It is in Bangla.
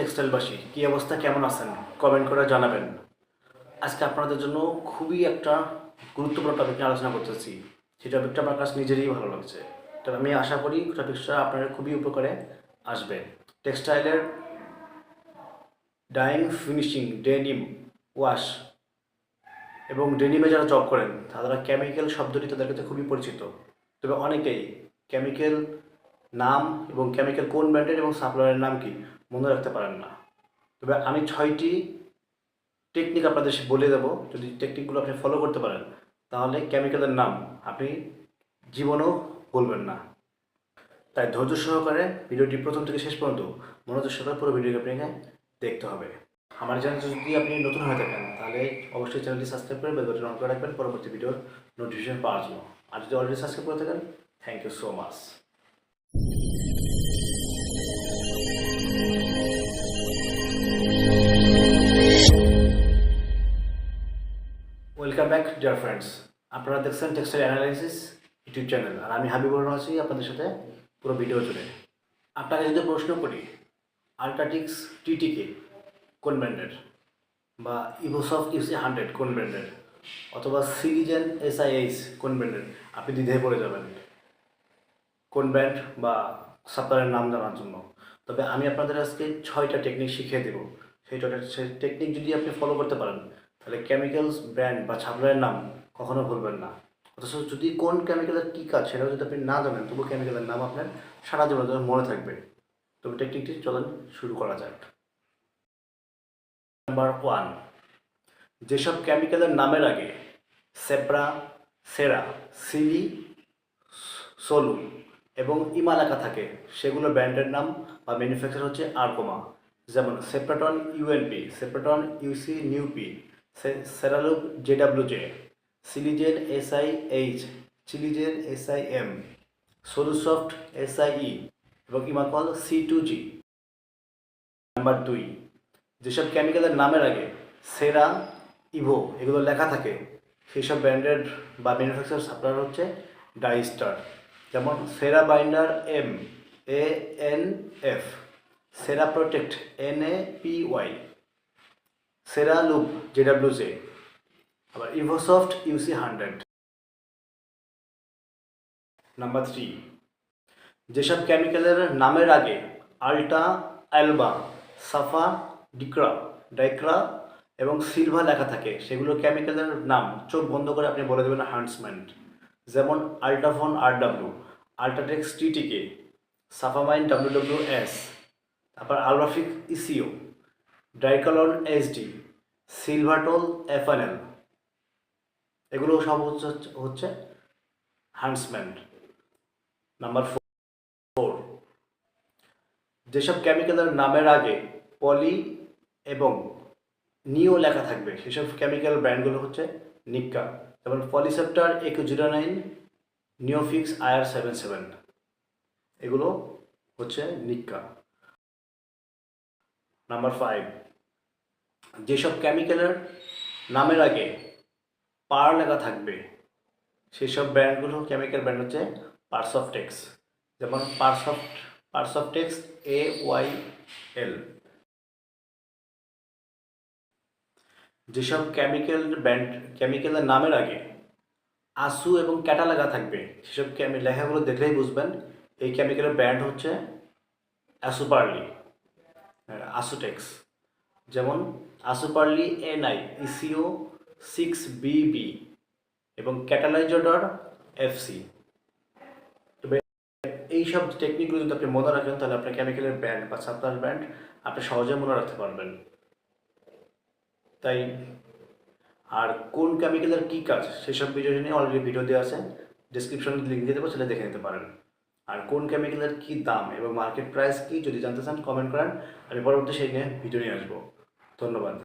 টেক্সটাইলবাসী, কী অবস্থা, কেমন আছেন? কমেন্ট করে জানাবেন। আজকে আপনাদের জন্য খুবই একটা গুরুত্বপূর্ণ টপিক নিয়ে আলোচনা করতেছি। সেই টপিকটা আমার কাছে নিজেরই ভালো লাগছে। তবে আমি আশা করি টপিকটা আপনার খুবই উপকারে আসবে। টেক্সটাইলের ডাইং, ফিনিশিং, ডেনিম, ওয়াশ এবং ডেনিমে যারা জব করেন তারা কেমিক্যাল শব্দটি তাদের কাছে খুবই পরিচিত। তবে অনেকেই কেমিক্যাল নাম এবং কেমিক্যাল কোন ব্র্যান্ডের এবং সাপ্লায়ারের নাম কি মনে রাখতে পারেন না। তবে আমি 6টি টেকনিক আপনাদের বলে দেবো। যদি টেকনিকগুলো আপনি ফলো করতে পারেন তাহলে কেমিক্যালের নাম আপনি জীবনেও বলবেন না। তাই ধৈর্য সহকারে ভিডিওটি প্রথম থেকে শেষ পর্যন্ত মনোযোগ সহকারে পুরো ভিডিওটি আপনাকে দেখতে হবে। আমার চ্যানেল যদি আপনি নতুন হয়ে থাকেন তাহলে অবশ্যই চ্যানেলটি সাবস্ক্রাইব করে বেল বাটন অন করে রাখবেন পরবর্তী ভিডিওর নোটিফিকেশন পাওয়ার জন্য। আর যদি অলরেডি সাবস্ক্রাইব করে থাকেন, thank you so much. Welcome back dear friends. আপনারা দেখছেন টেক্সটাইল অ্যানালাইসিস ইউটিউব চ্যানেল, আর আমি হাবিবুর রহমান আছি আপনাদের সাথে পুরো ভিডিও জুড়ে। আপনাকে যদি প্রশ্ন করি আল্ট্রাটিক্স টিটিকে কোন ব্র্যান্ডের, বা ইভোসফট ইউসি 100 কোন ব্র্যান্ডের, অথবা সিরিজেন SIH কোন ব্র্যান্ডের, আপনি দ্বিধায় পড়ে যাবেন কোন ব্র্যান্ড বা সাপ্লায়ারের নাম জানার জন্য। তবে আমি আপনাদের আজকে 6টা টেকনিক শিখিয়ে দেবো। সেই টেকনিক যদি আপনি ফলো করতে পারেন তাহলে কেমিক্যালস ব্র্যান্ড বা সাপ্লায়ারের নাম কখনো ভুলবেন না। অথচ যদি কোন কেমিক্যালের কী কাজ সেটাও যদি আপনি না জানেন তবু কেমিক্যালের নাম আপনার সারা জীবনের জন্য মনে থাকবে। তবে টেকনিকটি চলেন শুরু করা যাক। নাম্বার 1, যেসব কেমিক্যালের নামের আগে সেপ্রা, সেরা, সিলি, সোলু এবং ইমা লেখা থাকে সেগুলো ব্র্যান্ডের নাম বা ম্যানুফ্যাকচার হচ্ছে আরকোমা। যেমন সেপ্রাটন UNP, সেপ্রাটন UC নিউপি, সেরালুপ JWJ, সিলিজেন SIH, চিলিজেন SIM, সোলুসফট SIE এবং ইমাকল C2G। নাম্বার 2, যেসব কেমিক্যালের নামের আগে সেরা, ইভো এগুলো লেখা থাকে সেই সব ব্র্যান্ডেড বা ম্যানুফ্যাকচার সাপ্লায়ার হচ্ছে ডাইস্টার। যেমন সেরা বাইন্ডার MANF, সেরা প্রোটেক্ট NAPY, সেরা লুপ JWJ, আবার ইভোসফট UC100। নাম্বার 3, যেসব কেমিক্যালের নামের আগে আল্টা, অ্যালবা, সাফা, ডাইক্রা এবং সিলভা লেখা থাকে সেগুলো কেমিক্যালের নাম চোখ বন্ধ করে আপনি বলে দেবেন হান্টসম্যান। যেমন আল্টাফোন RW, আল্ট্রাটেক্স TTK, সাফামাইন WWS, তারপর আলবাফিক ECO, ডাইকালন SD, সিলভাটল FNL, এগুলো সব হচ্ছে হান্টসম্যান। নাম্বার 4, যেসব কেমিক্যালের নামের আগে পলি এবং নিও লেখা থাকবে সেসব কেমিক্যাল ব্র্যান্ডগুলো হচ্ছে নিক্কা। যেমন পলিসেপ্টার EQ09, নিওফিক্স IR77, এগুলো হচ্ছে নিক্কা। নাম্বার 5, যেসব কেমিক্যালের নামের আগে পার লেখা থাকবে সেসব ব্র্যান্ডগুলো কেমিক্যাল ব্র্যান্ড হচ্ছে পারসফটেক্স। যেমন পারসফটেক্স AYL। যেসব কেমিক্যালের নামের আগে আসু এবং ক্যাটা লেখা থাকবে সেসব লেখাগুলো দেখলেই বুঝবেন এই কেমিক্যালের ব্র্যান্ড হচ্ছে অ্যাসুপারলি, আসুটেক্স। যেমন আসুপারলি NI ECO 6BB এবং ক্যাটালাইজডর FC। তবে এইসব টেকনিকগুলো যদি আপনি মনে রাখেন তাহলে আপনার কেমিক্যালের ব্র্যান্ড বা সাপ্লায়ার ব্র্যান্ড আপনি সহজে মনে রাখতে পারবেন। তাই আর কোন কেমিক্যালের কী কাজ সেসব বিষয় নিয়ে অলরেডি ভিডিও দেওয়া আছে, ডিসক্রিপশনে লিঙ্ক দিয়ে দেবো, সেটা দেখে নিতে পারেন। আর কোন কেমিক্যালের কী দাম এবং মার্কেট প্রাইস কী যদি জানতে চান কমেন্ট করেন, আমি পরবর্তী সেই নিয়ে ভিডিও নিয়ে আসবো। ধন্যবাদ।